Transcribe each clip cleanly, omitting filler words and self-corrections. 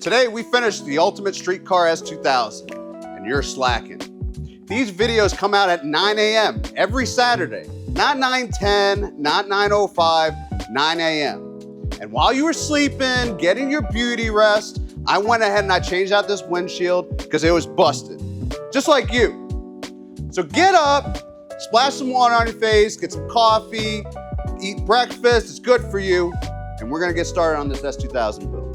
Today we finished the ultimate streetcar S2000, and you're slacking. These videos come out at 9 a.m. every Saturday. Not 9:10, not 9:05, 9 a.m. And while you were sleeping, getting your beauty rest, I went ahead and I changed out this windshield because it was busted. Just like you. So get up, splash some water on your face, get some coffee, eat breakfast, it's good for you. And we're gonna get started on this S2000 build.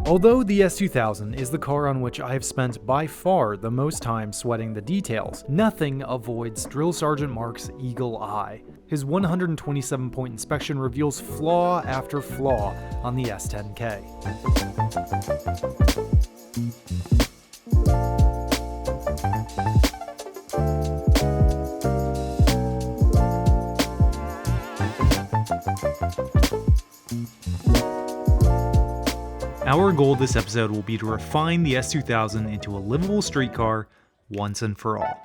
Although the S2000 is the car on which I have spent by far the most time sweating the details, nothing avoids Drill Sergeant Mark's eagle eye. His 127-point inspection reveals flaw after flaw on the S10K. Our goal this episode will be to refine the S2000 into a livable street car once and for all.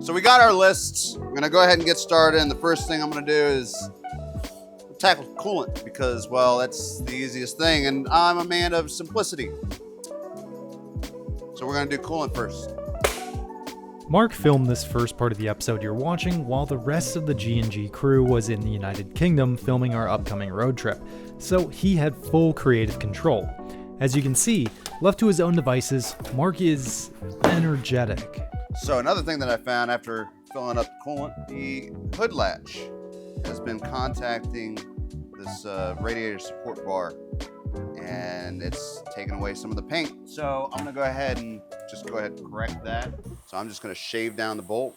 So we got our lists. We're gonna go ahead and get started, and the first thing I'm gonna do is tackle coolant because, well, that's the easiest thing, and I'm a man of simplicity. So we're gonna do coolant first. Mark filmed this first part of the episode you're watching while the rest of the G&G crew was in the United Kingdom filming our upcoming road trip, so he had full creative control. As you can see, left to his own devices, Mark is energetic. So another thing that I found after filling up the coolant, the hood latch has been contacting this radiator support bar, and it's taken away some of the paint. So I'm gonna go ahead and correct that. So I'm just gonna shave down the bolt.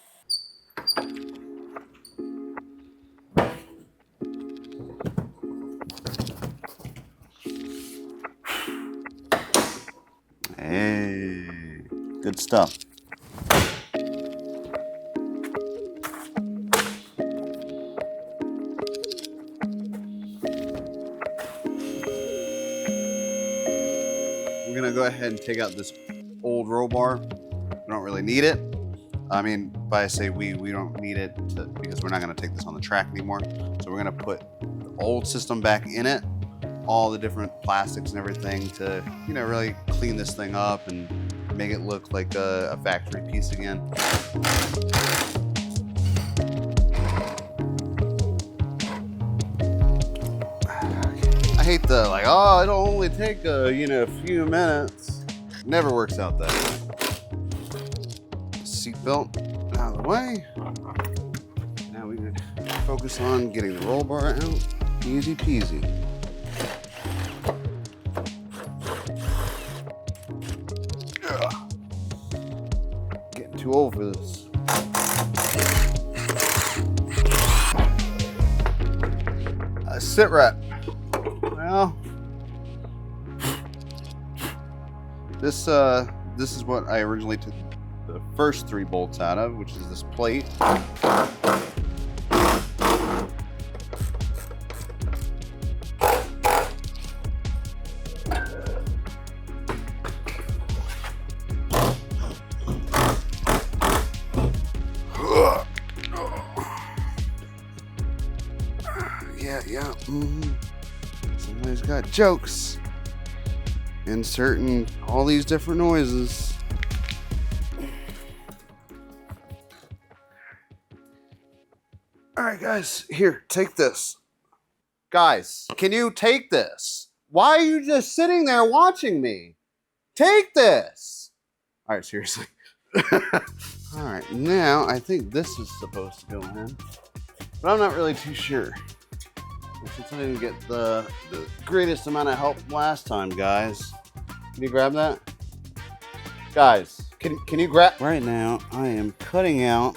Hey, good stuff. We're gonna go ahead and take out this old roll bar. We don't really need it. I mean, by I say we don't need it because we're not gonna take this on the track anymore. So we're gonna put the old system back in it, all the different plastics and everything to, really clean this thing up and make it look like a factory piece again. I hate the it'll only take a few minutes. Never works out that way. Seatbelt out of the way. Now we can focus on getting the roll bar out. Easy peasy. Ugh. Getting too old for this. Sit rep. Well, this is what I originally took the first 3 bolts out of, which is this plate. Yeah. Somebody's got jokes. Inserting all these different noises. All right, guys, here, take this. Guys, can you take this? Why are you just sitting there watching me? Take this. All right, seriously. All right, now I think this is supposed to go in, but I'm not really too sure. Since I didn't get the greatest amount of help last time, guys. Can you grab that? Guys, Can you grab? Right now, I am cutting out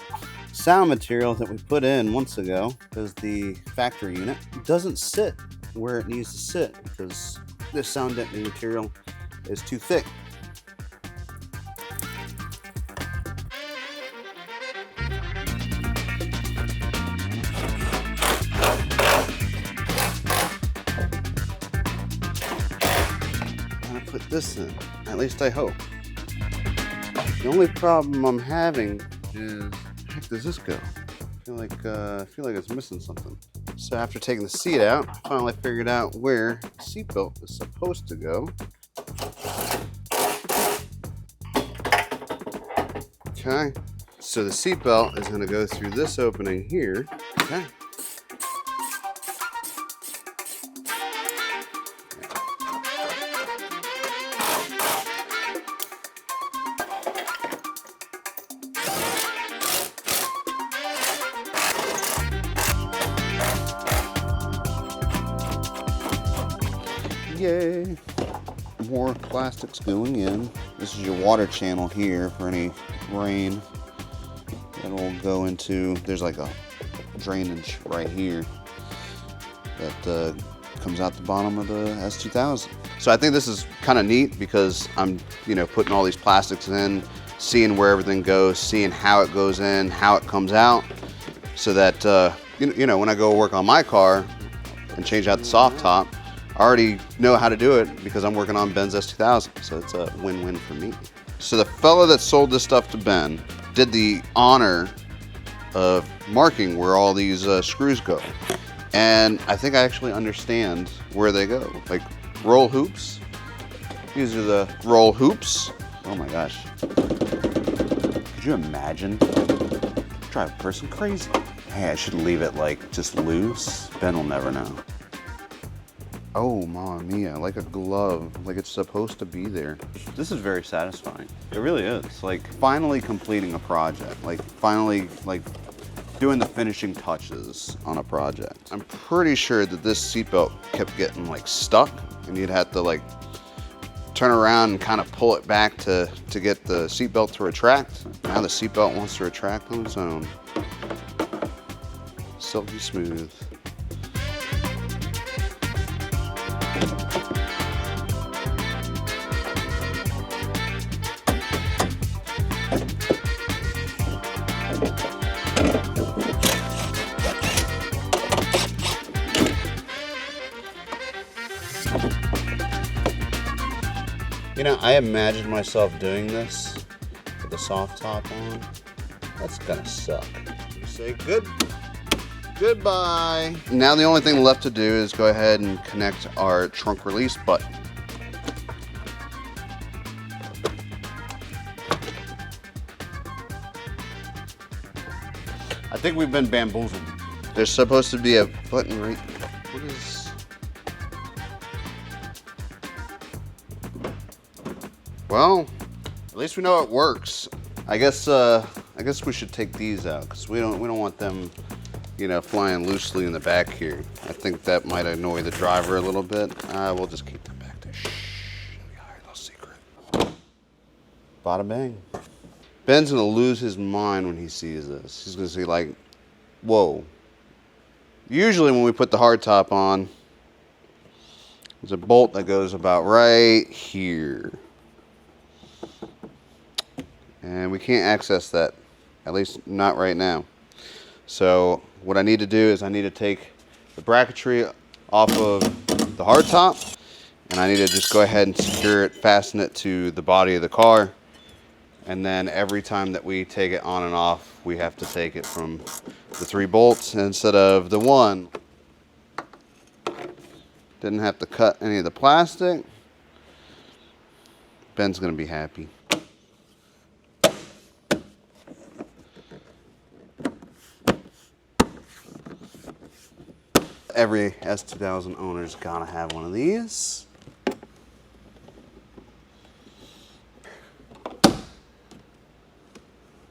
sound material that we put in months ago because the factory unit doesn't sit where it needs to sit because this sound deadening material is too thick. I'm gonna put this in, at least I hope. The only problem I'm having is, where the heck does this go? I feel like it's missing something. So after taking the seat out, I finally figured out where the seatbelt is supposed to go. Okay, so the seatbelt is going to go through this opening here. Okay. Yay! More plastics going in. This is your water channel here for any rain that will go into. There's like a drainage right here that comes out the bottom of the S2000. So I think this is kind of neat because I'm, putting all these plastics in, seeing where everything goes, seeing how it goes in, how it comes out, so that when I go work on my car and change out the soft top, I already know how to do it because I'm working on Ben's S2000, so it's a win-win for me. So the fella that sold this stuff to Ben did the honor of marking where all these screws go. And I think I actually understand where they go. Like roll hoops. These are the roll hoops. Oh my gosh. Could you imagine? Drive a person crazy. Hey, I should leave it like just loose. Ben will never know. Oh, mamma mia, like a glove, like it's supposed to be there. This is very satisfying. It really is. Like finally completing a project, like finally doing the finishing touches on a project. I'm pretty sure that this seatbelt kept getting like stuck and you'd have to like turn around and kind of pull it back to get the seatbelt to retract. Now the seatbelt wants to retract on its own. Silky smooth. I imagined myself doing this with the soft top on. That's gonna suck. Say goodbye. Now the only thing left to do is go ahead and connect our trunk release button. I think we've been bamboozled. There's supposed to be a button right. What is? Well, at least we know it works. I guess we should take these out because we don't want them, flying loosely in the back here. I think that might annoy the driver a little bit. We'll just keep them back there. Shh. Our little secret. Bada bang. Ben's gonna lose his mind when he sees this. He's gonna see like, whoa. Usually when we put the hardtop on, there's a bolt that goes about right here. And we can't access that, at least not right now. So what I need to do is I need to take the bracketry off of the hardtop, and I need to just go ahead and secure it, fasten it to the body of the car. And then every time that we take it on and off, we have to take it from the 3 bolts instead of the 1. Didn't have to cut any of the plastic. Ben's gonna be happy. Every S2000 owner's gotta have one of these.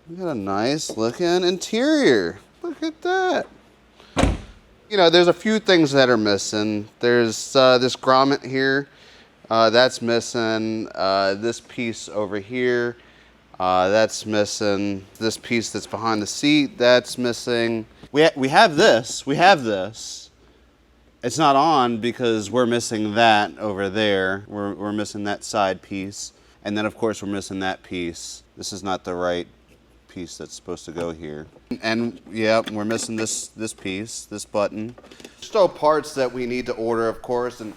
We got a nice looking interior. Look at that. There's a few things that are missing. There's this grommet here. That's missing. This piece over here. That's missing. This piece that's behind the seat, that's missing. We have this. It's not on because we're missing that over there. We're missing that side piece. And then of course we're missing that piece. This is not the right piece that's supposed to go here. And yeah, we're missing this piece, this button. Still parts that we need to order, of course, and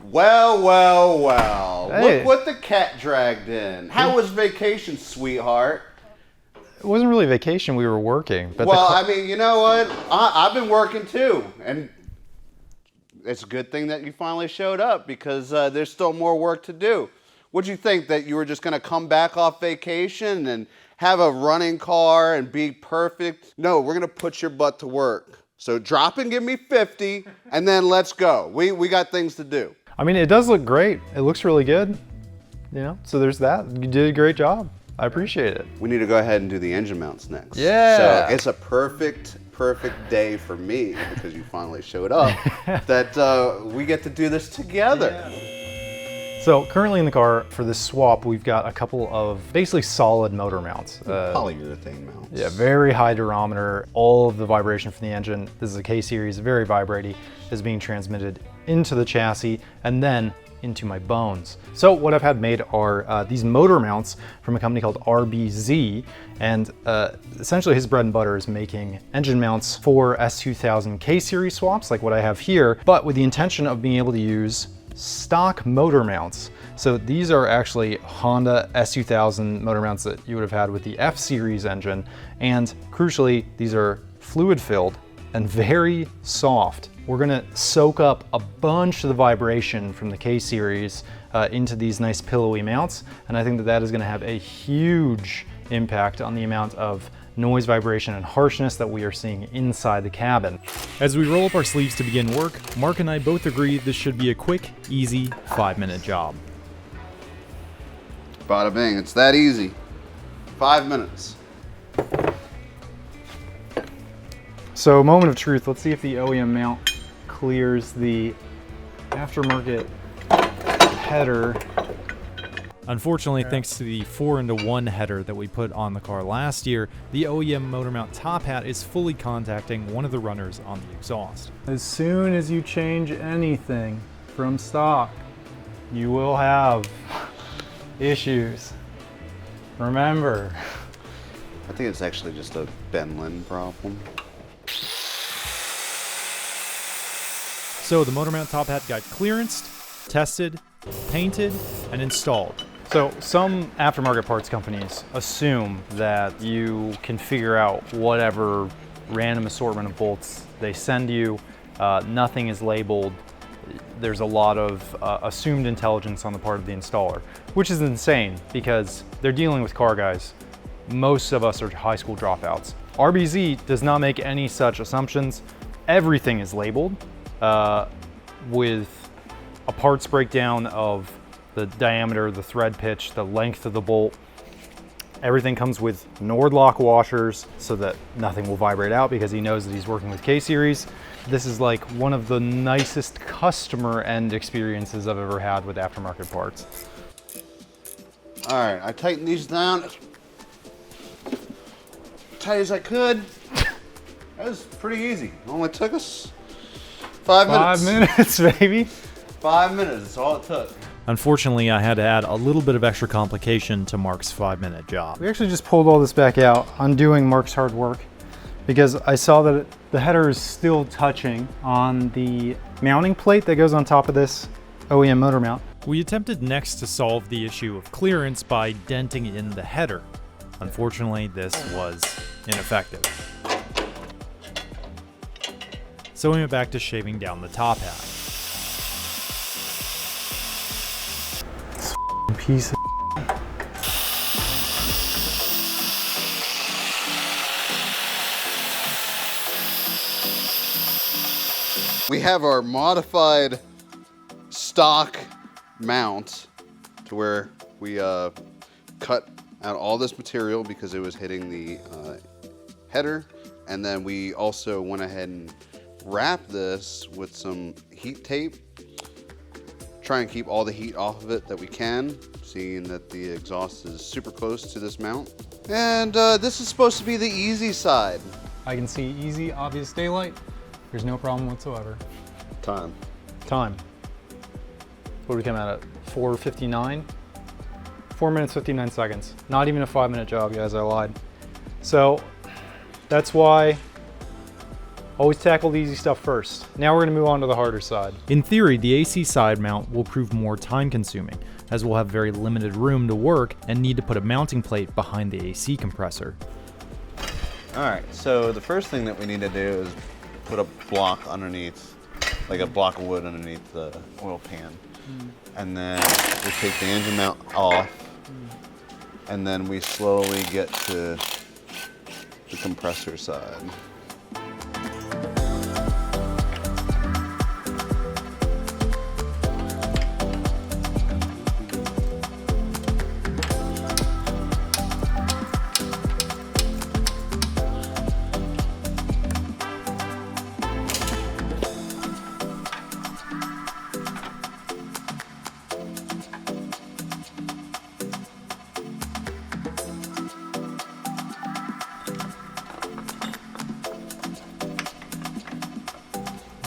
well. Hey. Look what the cat dragged in. How was vacation, sweetheart? It wasn't really vacation, we were working. But well, I mean, you know what? I've been working too. And it's a good thing that you finally showed up because there's still more work to do. What'd you think, that you were just gonna come back off vacation and have a running car and be perfect? No, we're gonna put your butt to work. So drop and give me 50 and then let's go. We got things to do. I mean, it does look great. It looks really good, you know? So there's that. You did a great job. I appreciate it. We need to go ahead and do the engine mounts next. Yeah. So it's a perfect day for me, because you finally showed up, that we get to do this together. Yeah. So currently in the car for this swap, we've got a couple of basically solid motor mounts. Polyurethane mounts. Yeah, very high durometer. All of the vibration from the engine, this is a K-series, very vibrating, is being transmitted into the chassis and then into my bones. So what I've had made are these motor mounts from a company called RBZ, and essentially his bread and butter is making engine mounts for S2000 K-series swaps like what I have here, but with the intention of being able to use stock motor mounts. So these are actually Honda S2000 motor mounts that you would have had with the F-series engine, and crucially, these are fluid filled and very soft. We're gonna soak up a bunch of the vibration from the K-series into these nice pillowy mounts, and I think that that is gonna have a huge impact on the amount of noise, vibration, and harshness that we are seeing inside the cabin. As we roll up our sleeves to begin work, Mark and I both agree this should be a quick, easy 5-minute job. Bada bing, it's that easy. 5 minutes. So, moment of truth, let's see if the OEM mount clears the aftermarket header. Unfortunately, thanks to the 4-into-1 header that we put on the car last year, the OEM motor mount top hat is fully contacting one of the runners on the exhaust. As soon as you change anything from stock, you will have issues. Remember. I think it's actually just a Benlin problem. So the motor mount top hat got clearanced, tested, painted, and installed. So some aftermarket parts companies assume that you can figure out whatever random assortment of bolts they send you. Nothing is labeled. There's a lot of assumed intelligence on the part of the installer, which is insane because they're dealing with car guys. Most of us are high school dropouts. RBZ does not make any such assumptions. Everything is labeled with a parts breakdown of the diameter, the thread pitch, the length of the bolt. Everything comes with Nordlock washers so that nothing will vibrate out because he knows that he's working with K-series. This is like one of the nicest customer end experiences I've ever had with aftermarket parts. All right, I tightened these down as tight as I could. That was pretty easy. It only took us 5 minutes. 5 minutes, baby. 5 minutes, that's all it took. Unfortunately, I had to add a little bit of extra complication to Mark's 5-minute job. We actually just pulled all this back out, undoing Mark's hard work, because I saw that the header is still touching on the mounting plate that goes on top of this OEM motor mount. We attempted next to solve the issue of clearance by denting in the header. Unfortunately, this was ineffective. So we went back to shaving down the top hat. Piece of We have our modified stock mount to where we cut out all this material because it was hitting the header, and then we also went ahead and wrapped this with some heat tape, try and keep all the heat off of it that we can, seeing that the exhaust is super close to this mount. And this is supposed to be the easy side. I can see easy, obvious daylight. There's no problem whatsoever. Time. What do we come out at? 4:59? 4 minutes, 59 seconds. Not even a 5-minute job, guys, I lied. So that's why always tackle the easy stuff first. Now we're gonna move on to the harder side. In theory, the AC side mount will prove more time consuming, as we'll have very limited room to work and need to put a mounting plate behind the AC compressor. All right, so the first thing that we need to do is put a block underneath, like a block of wood underneath the oil pan. And then we take the engine mount off, and then we slowly get to the compressor side.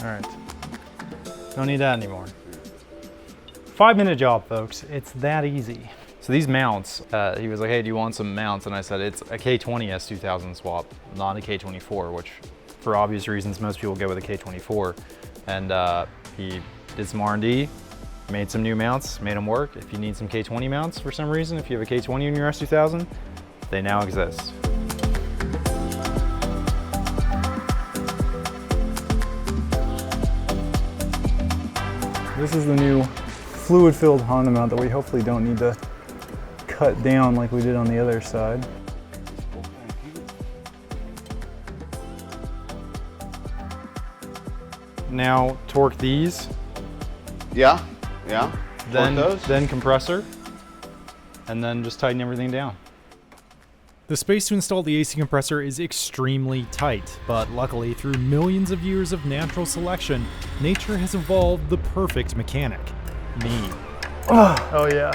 All right, don't need that anymore. 5-minute job, folks. It's that easy. So these mounts, he was like, hey, do you want some mounts? And I said, it's a K20 S2000 swap, not a K24, which for obvious reasons, most people go with a K24. And he did some R&D, made some new mounts, made them work. If you need some K20 mounts for some reason, if you have a K20 in your S2000, they now exist. This is the new fluid-filled Honda mount that we hopefully don't need to cut down like we did on the other side. Now torque these. Yeah. Then, Torque those. then compressor, and then just tighten everything down. The space to install the AC compressor is extremely tight, but luckily through millions of years of natural selection, nature has evolved the perfect mechanic, me. Oh yeah.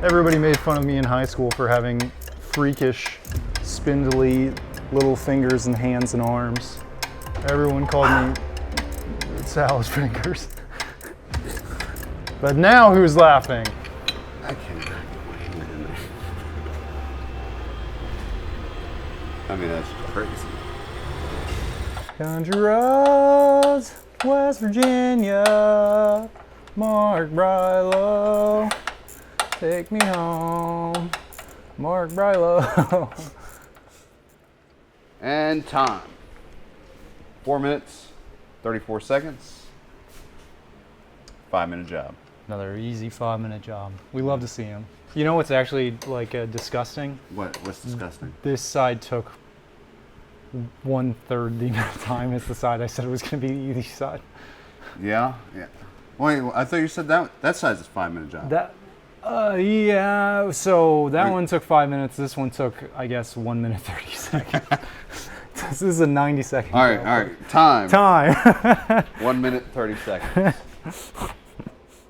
Everybody made fun of me in high school for having freakish, spindly little fingers and hands and arms. Everyone called me Sal's fingers. But now who's laughing? I can't. I mean, that's crazy. Country roads, West Virginia, Mark Brylow, take me home, Mark Brylow. And time. 4 minutes, 34 seconds. 5-minute job. Another easy 5-minute job. We love to see him. You know what's actually like disgusting? What's disgusting? This side took 1/3 the amount of time as the side I said it was going to be the easy side. Yeah. Wait, I thought you said that side's a 5-minute job. Yeah. So that one took 5 minutes. This one took, I guess, 1 minute 30 seconds. This is a 90-second. All right. Time. 1 minute 30 seconds.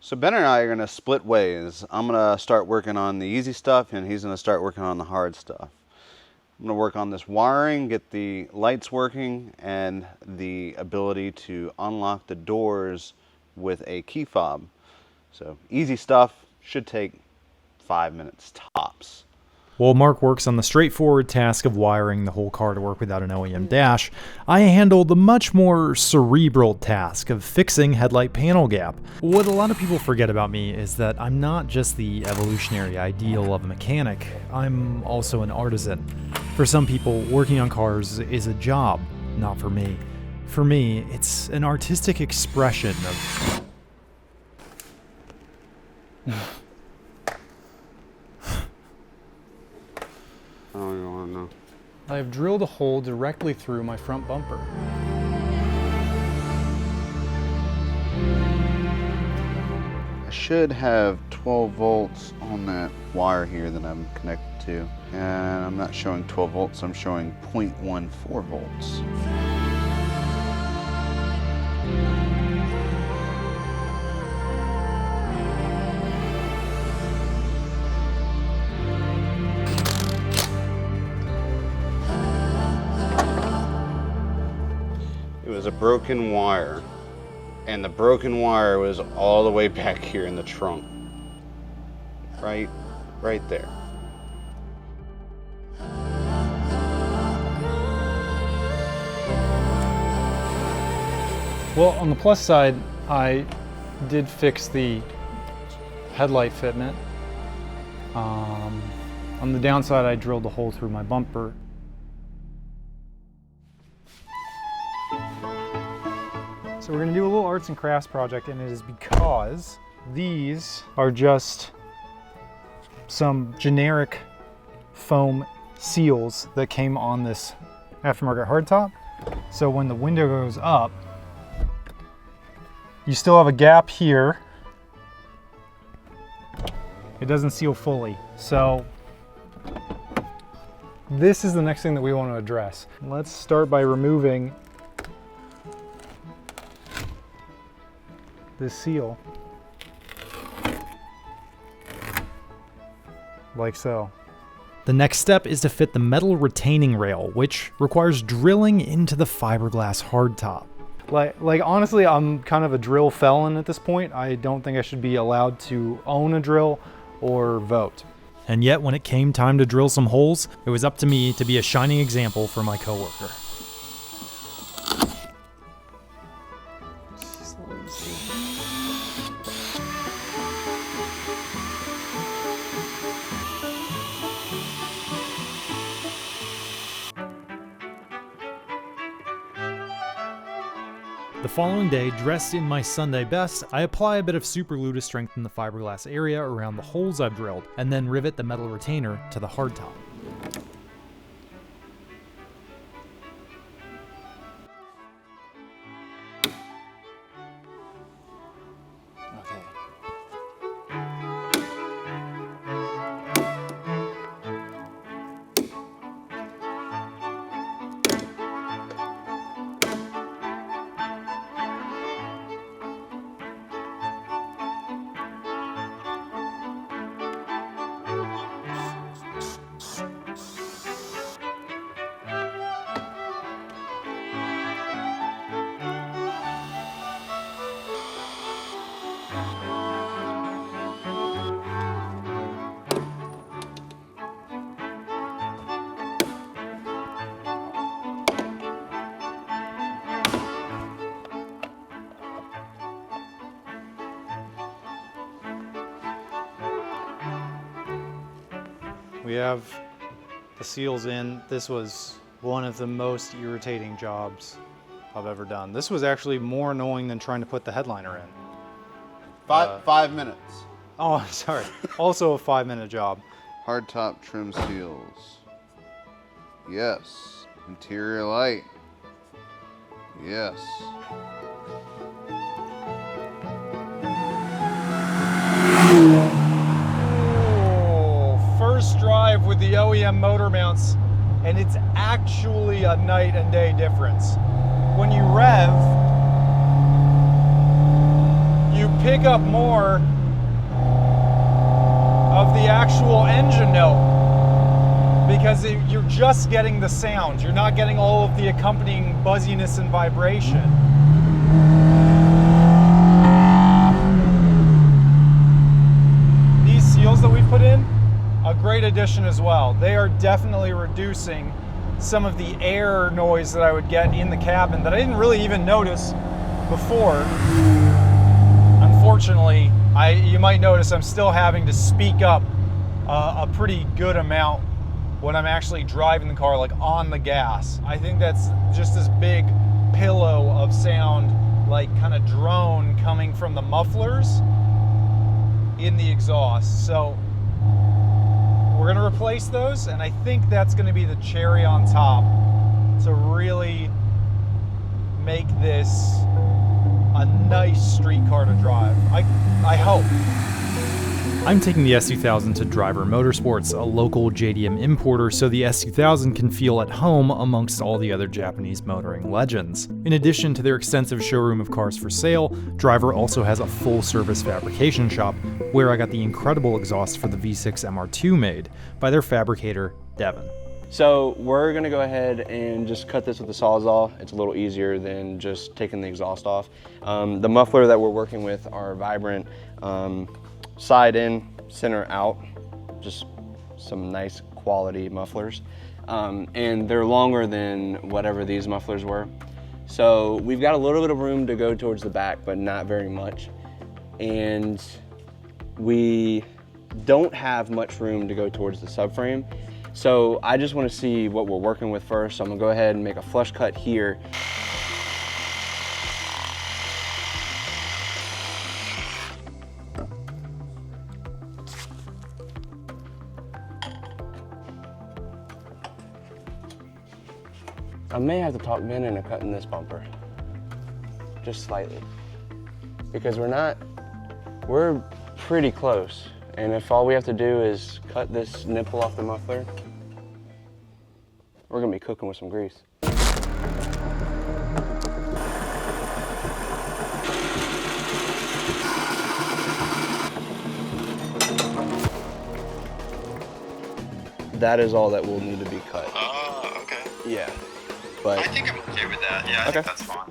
So Ben and I are gonna split ways. I'm gonna start working on the easy stuff, and he's gonna start working on the hard stuff. I'm gonna work on this wiring, get the lights working, and the ability to unlock the doors with a key fob. So easy stuff, should take 5 minutes tops. While Mark works on the straightforward task of wiring the whole car to work without an OEM dash, I handle the much more cerebral task of fixing headlight panel gap. What a lot of people forget about me is that I'm not just the evolutionary ideal of a mechanic, I'm also an artisan. For some people, working on cars is a job, not for me. For me, it's an artistic expression of... I don't even want to know. I have drilled a hole directly through my front bumper. I should have 12 volts on that wire here that I'm connected to. And I'm not showing 12 volts, I'm showing 0.14 volts. was a broken wire, and the broken wire was all the way back here in the trunk. Right there. Well, on the plus side, I did fix the headlight fitment. On the downside, I drilled a hole through my bumper. So we're gonna do a little arts and crafts project, and it is because these are just some generic foam seals that came on this aftermarket hardtop. So when the window goes up, you still have a gap here. It doesn't seal fully. So this is the next thing that we want to address. Let's start by removing this seal. Like so. The next step is to fit the metal retaining rail, which requires drilling into the fiberglass hardtop. Like honestly, I'm kind of a drill felon at this point. I don't think I should be allowed to own a drill or vote. And yet when it came time to drill some holes, it was up to me to be a shining example for my coworker. The following day, dressed in my Sunday best, I apply a bit of super glue to strengthen the fiberglass area around the holes I've drilled, and then rivet the metal retainer to the hardtop. We have the seals in. This was one of the most irritating jobs I've ever done. This was actually more annoying than trying to put the headliner in. 5 minutes. Oh, sorry. Also a 5-minute job. Hardtop trim seals. Yes. Interior light. Yes. First drive with the OEM motor mounts, and it's actually a night and day difference. When you rev, you pick up more of the actual engine note because you're just getting the sound. You're not getting all of the accompanying buzziness and vibration. These seals that we put in, a great addition as well. They are definitely reducing some of the air noise that I would get in the cabin that I didn't really even notice before. Unfortunately, you might notice I'm still having to speak up a pretty good amount when I'm actually driving the car, like on the gas. I think that's just this big pillow of sound, like kind of drone coming from the mufflers in the exhaust. So we're gonna replace those, and I think that's gonna be the cherry on top to really make this a nice street car to drive. I hope. I'm taking the S2000 to Driver Motorsports, a local JDM importer, so the S2000 can feel at home amongst all the other Japanese motoring legends. In addition to their extensive showroom of cars for sale, Driver also has a full-service fabrication shop, where I got the incredible exhaust for the V6 MR2 made by their fabricator, Devon. So we're gonna go ahead and just cut this with the Sawzall. It's a little easier than just taking the exhaust off. The muffler that we're working with are Vibrant side in, center out, just some nice quality mufflers. And they're longer than whatever these mufflers were. So we've got a little bit of room to go towards the back, but not very much. And we don't have much room to go towards the subframe. So I just want to see what we're working with first. So I'm gonna go ahead and make a flush cut here. I may have to talk Ben into cutting this bumper, just slightly, because we're pretty close. And if all we have to do is cut this nipple off the muffler, we're gonna be cooking with some grease. That is all that will need to be cut. Oh, okay. Yeah, but I think I'm okay with that. Yeah, I Okay. think that's fine.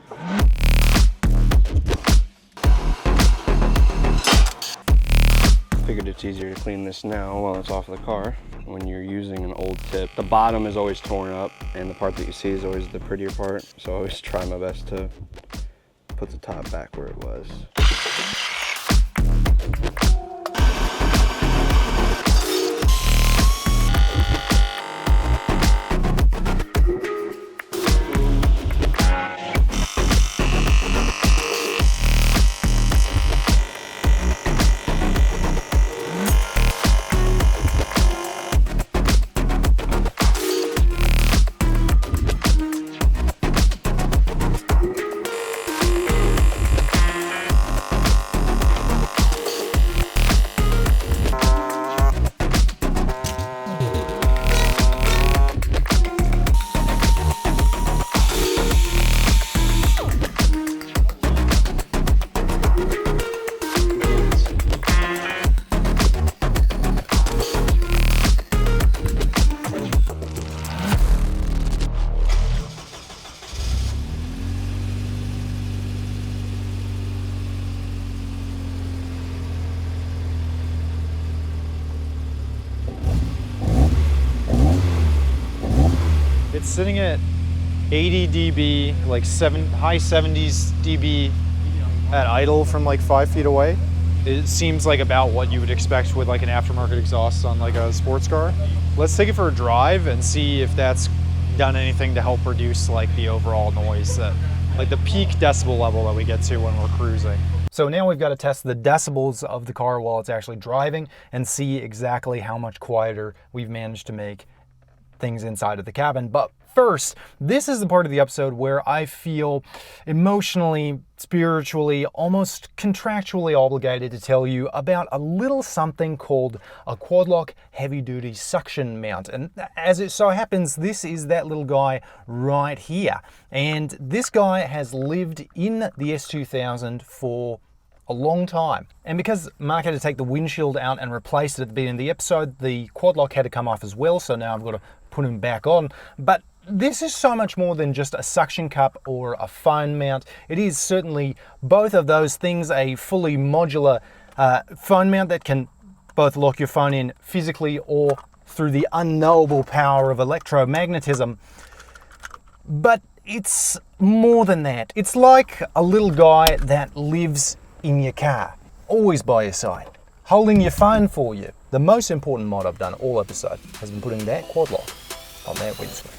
figured it's easier to clean this now while it's off the car. When you're using an old tip, the bottom is always torn up and the part that you see is always the prettier part. So I always try my best to put the top back where it was. It's sitting at 80 dB, like high 70s dB at idle from like 5 feet away. It seems like about what you would expect with like an aftermarket exhaust on like a sports car. Let's take it for a drive and see if that's done anything to help reduce like the overall noise, like the peak decibel level that we get to when we're cruising. So now we've got to test the decibels of the car while it's actually driving and see exactly how much quieter we've managed to make things inside of the cabin. But first, this is the part of the episode where I feel emotionally, spiritually, almost contractually obligated to tell you about a little something called a quad lock heavy duty suction mount. And as it so happens, this is that little guy right here. And this guy has lived in the S2000 for a long time. And because Mark had to take the windshield out and replace it at the beginning of the episode, the quad lock had to come off as well, so now I've got to put him back on. But this is so much more than just a suction cup or a phone mount. It is certainly both of those things, a fully modular phone mount that can both lock your phone in physically or through the unknowable power of electromagnetism. But it's more than that. It's like a little guy that lives in your car, always by your side, holding your phone for you. The most important mod I've done all episode has been putting that quad lock on that windscreen.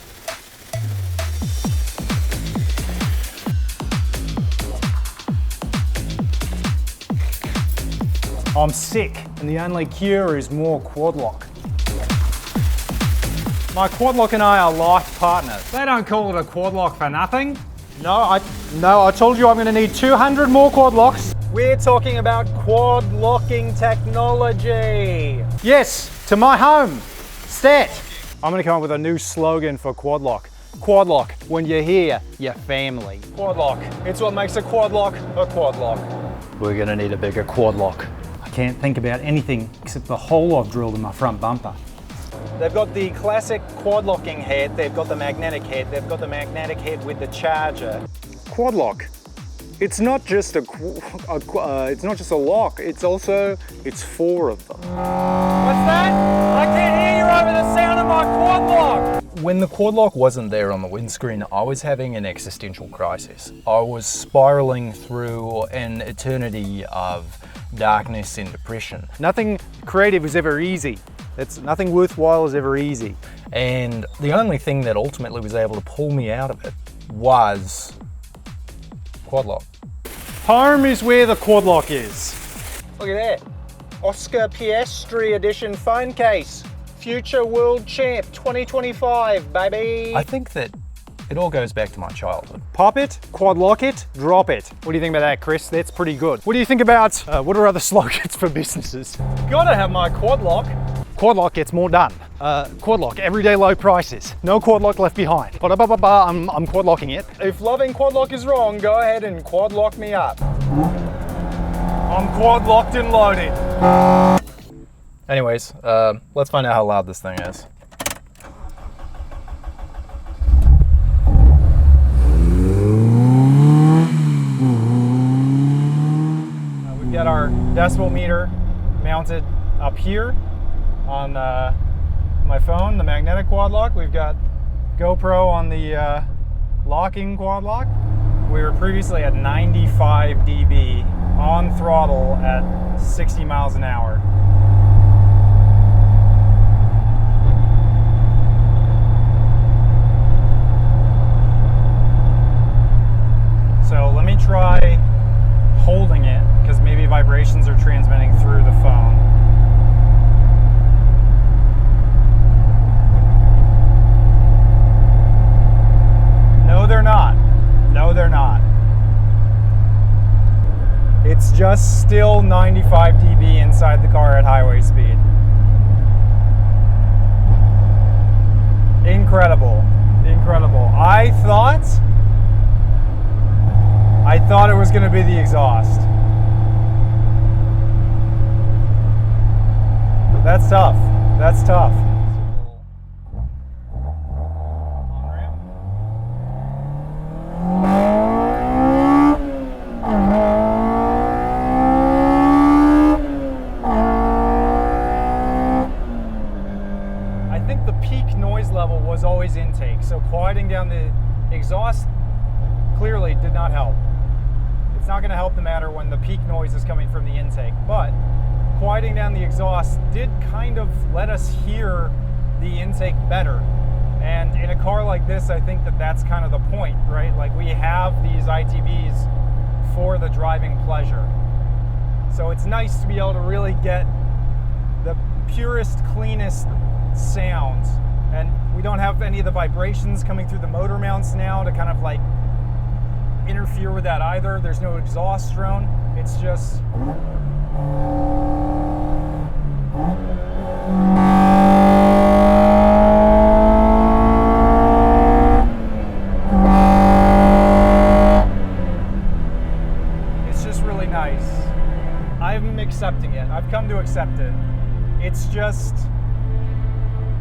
I'm sick, and the only cure is more quad lock. My quad lock and I are life partners. They don't call it a quad lock for nothing. No, I told you I'm going to need 200 more quad locks. We're talking about quad locking technology. Yes, to my home. Stat. I'm going to come up with a new slogan for quad lock. Quad lock, when you're here, you're family. Quad lock, it's what makes a quad lock a quad lock. We're going to need a bigger quad lock. I can't think about anything except the hole I've drilled in my front bumper. They've got the classic quad locking head, they've got the magnetic head, they've got the magnetic head with the charger. Quad lock. It's not just it's not just a lock. It's 4 of them. What's that? I can't hear you over the sound of my quad lock! When the quad lock wasn't there on the windscreen, I was having an existential crisis. I was spiraling through an eternity of darkness and depression. Nothing creative is ever easy. Nothing worthwhile is ever easy. And the only thing that ultimately was able to pull me out of it was quad lock. Home is where the quad lock is. Look at that. Oscar Piastri edition phone case. Future world champ 2025, baby. I think that it all goes back to my childhood. Pop it, quad lock it, drop it. What do you think about that, Chris? That's pretty good. What do you think about, what are other slogans for businesses? Gotta have my quad lock. Quad lock gets more done. Quad lock, everyday low prices. No quad lock left behind. I'm quad locking it. If loving quad lock is wrong, go ahead and quad lock me up. I'm quad locked and loaded. Anyways, let's find out how loud this thing is. We've got our decibel meter mounted up here on my phone, the magnetic quad lock. We've got GoPro on the locking quad lock. We were previously at 95 dB on throttle at 60 miles an hour. So let me try holding it, because maybe vibrations are transmitting through the phone. No, they're not. No, they're not. It's just still 95 dB inside the car at highway speed. Incredible. Incredible. I thought it was going to be the exhaust. That's tough. That's tough. I think the peak noise level was always intake, so quieting down the exhaust clearly did not help. It's not going to help the matter when the peak noise is coming from the intake, but quieting down the exhaust did kind of let us hear the intake better. And in a car like this, I think that that's kind of the point, right? Like, we have these ITBs for the driving pleasure. So it's nice to be able to really get the purest, cleanest sounds. And we don't have any of the vibrations coming through the motor mounts now to kind of like interfere with that either. There's no exhaust drone. It's just really nice. I'm accepting it. I've come to accept it. It's just,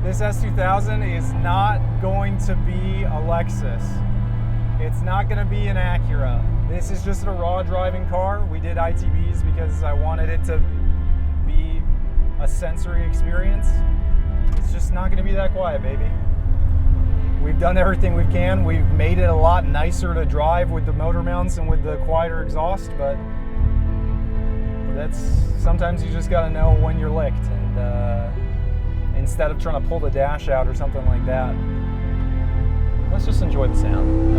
this S2000 is not going to be a Lexus. It's not going to be an Acura. This is just a raw driving car. We did ITBs because I wanted it to be a sensory experience. It's just not going to be that quiet, baby. We've done everything we can. We've made it a lot nicer to drive with the motor mounts and with the quieter exhaust, but that's, sometimes you just got to know when you're licked, and instead of trying to pull the dash out or something like that, let's just enjoy the sound.